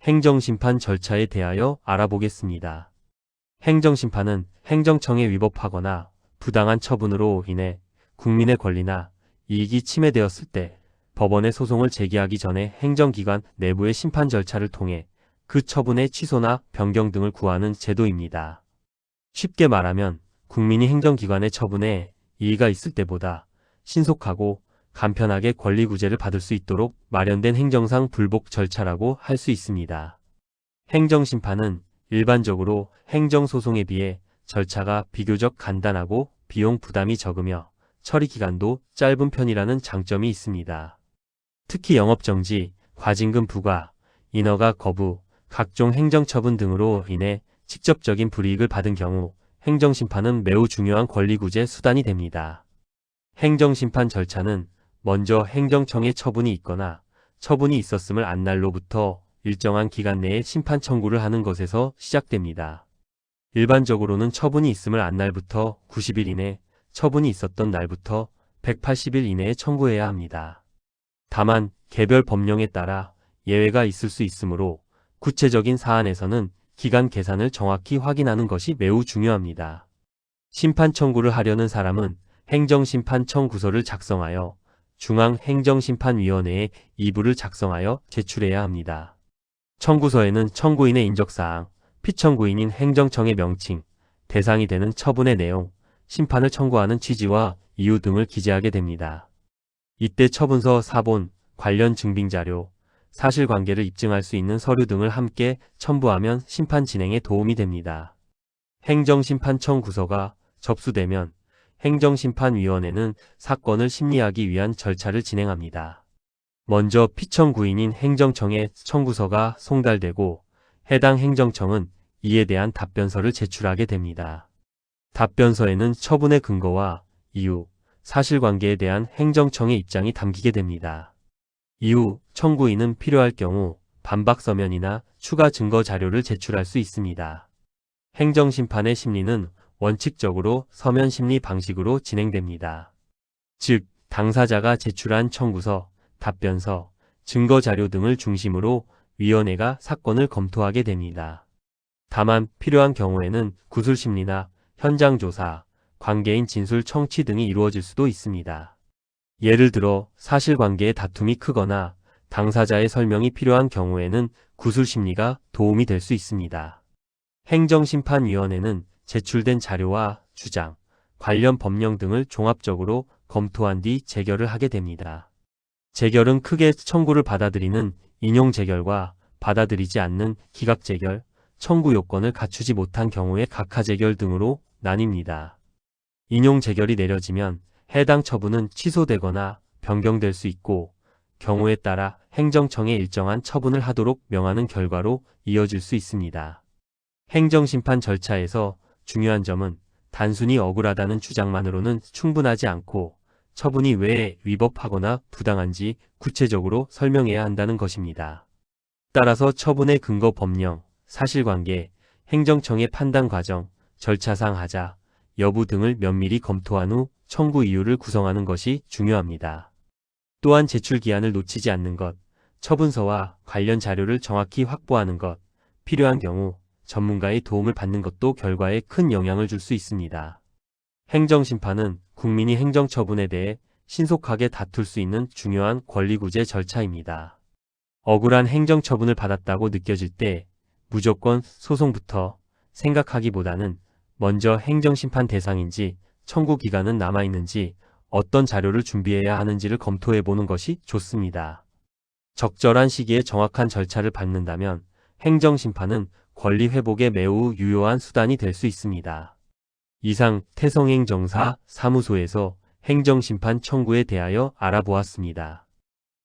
행정심판 절차에 대하여 알아보겠습니다. 행정심판은 행정청에 위법하거나 부당한 처분으로 인해 국민의 권리나 이익이 침해되었을 때 법원에 소송을 제기하기 전에 행정기관 내부의 심판 절차를 통해 그 처분의 취소나 변경 등을 구하는 제도입니다. 쉽게 말하면 국민이 행정기관의 처분에 이의가 있을 때보다 신속하고 간편하게 권리구제를 받을 수 있도록 마련된 행정상 불복 절차라고 할 수 있습니다. 행정심판은 일반적으로 행정소송에 비해 절차가 비교적 간단하고 비용 부담이 적으며 처리 기간도 짧은 편이라는 장점이 있습니다. 특히 영업정지, 과징금 부과, 인허가 거부, 각종 행정처분 등으로 인해 직접적인 불이익을 받은 경우 행정심판은 매우 중요한 권리구제 수단이 됩니다. 행정심판 절차는 먼저 행정청에 처분이 있거나 처분이 있었음을 안 날로부터 일정한 기간 내에 심판 청구를 하는 것에서 시작됩니다. 일반적으로는 처분이 있음을 안 날부터 90일 이내, 처분이 있었던 날부터 180일 이내에 청구해야 합니다. 다만 개별 법령에 따라 예외가 있을 수 있으므로 구체적인 사안에서는 기간 계산을 정확히 확인하는 것이 매우 중요합니다. 심판 청구를 하려는 사람은 행정심판 청구서를 작성하여 중앙행정심판위원회에 이부를 작성하여 제출해야 합니다. 청구서에는 청구인의 인적사항, 피청구인인 행정청의 명칭, 대상이 되는 처분의 내용, 심판을 청구하는 취지와 이유 등을 기재하게 됩니다. 이때 처분서 사본, 관련 증빙자료, 사실관계를 입증할 수 있는 서류 등을 함께 첨부하면 심판 진행에 도움이 됩니다. 행정심판 청구서가 접수되면 행정심판위원회는 사건을 심리하기 위한 절차를 진행합니다. 먼저 피청구인인 행정청에 청구서가 송달되고 해당 행정청은 이에 대한 답변서를 제출하게 됩니다. 답변서에는 처분의 근거와 이유, 사실관계에 대한 행정청의 입장이 담기게 됩니다. 이후 청구인은 필요할 경우 반박 서면이나 추가 증거 자료를 제출할 수 있습니다. 행정심판의 심리는 원칙적으로 서면 심리 방식으로 진행됩니다. 즉, 당사자가 제출한 청구서, 답변서, 증거 자료 등을 중심으로 위원회가 사건을 검토하게 됩니다. 다만 필요한 경우에는 구술심리나 현장조사, 관계인 진술 청취 등이 이루어질 수도 있습니다. 예를 들어 사실관계의 다툼이 크거나 당사자의 설명이 필요한 경우에는 구술심리가 도움이 될 수 있습니다. 행정심판위원회는 제출된 자료와 주장, 관련 법령 등을 종합적으로 검토한 뒤 재결을 하게 됩니다. 재결은 크게 청구를 받아들이는 인용재결과 받아들이지 않는 기각재결, 청구 요건을 갖추지 못한 경우의 각하재결 등으로 나뉩니다. 인용재결이 내려지면 해당 처분은 취소되거나 변경될 수 있고 경우에 따라 행정청에 일정한 처분을 하도록 명하는 결과로 이어질 수 있습니다. 행정심판 절차에서 중요한 점은 단순히 억울하다는 주장만으로는 충분하지 않고 처분이 왜 위법하거나 부당한지 구체적으로 설명해야 한다는 것입니다. 따라서 처분의 근거 법령, 사실관계, 행정청의 판단 과정, 절차상 하자, 여부 등을 면밀히 검토한 후 청구 이유를 구성하는 것이 중요합니다. 또한 제출 기한을 놓치지 않는 것, 처분서와 관련 자료를 정확히 확보하는 것, 필요한 경우 전문가의 도움을 받는 것도 결과에 큰 영향을 줄 수 있습니다. 행정심판은 국민이 행정처분에 대해 신속하게 다툴 수 있는 중요한 권리구제 절차입니다. 억울한 행정처분을 받았다고 느껴질 때 무조건 소송부터 생각하기보다는 먼저 행정심판 대상인지 청구 기간은 남아있는지 어떤 자료를 준비해야 하는지를 검토해보는 것이 좋습니다. 적절한 시기에 정확한 절차를 밟는다면 행정심판은 권리 회복에 매우 유효한 수단이 될 수 있습니다. 이상 태성행정사 사무소에서 행정심판 청구에 대하여 알아보았습니다.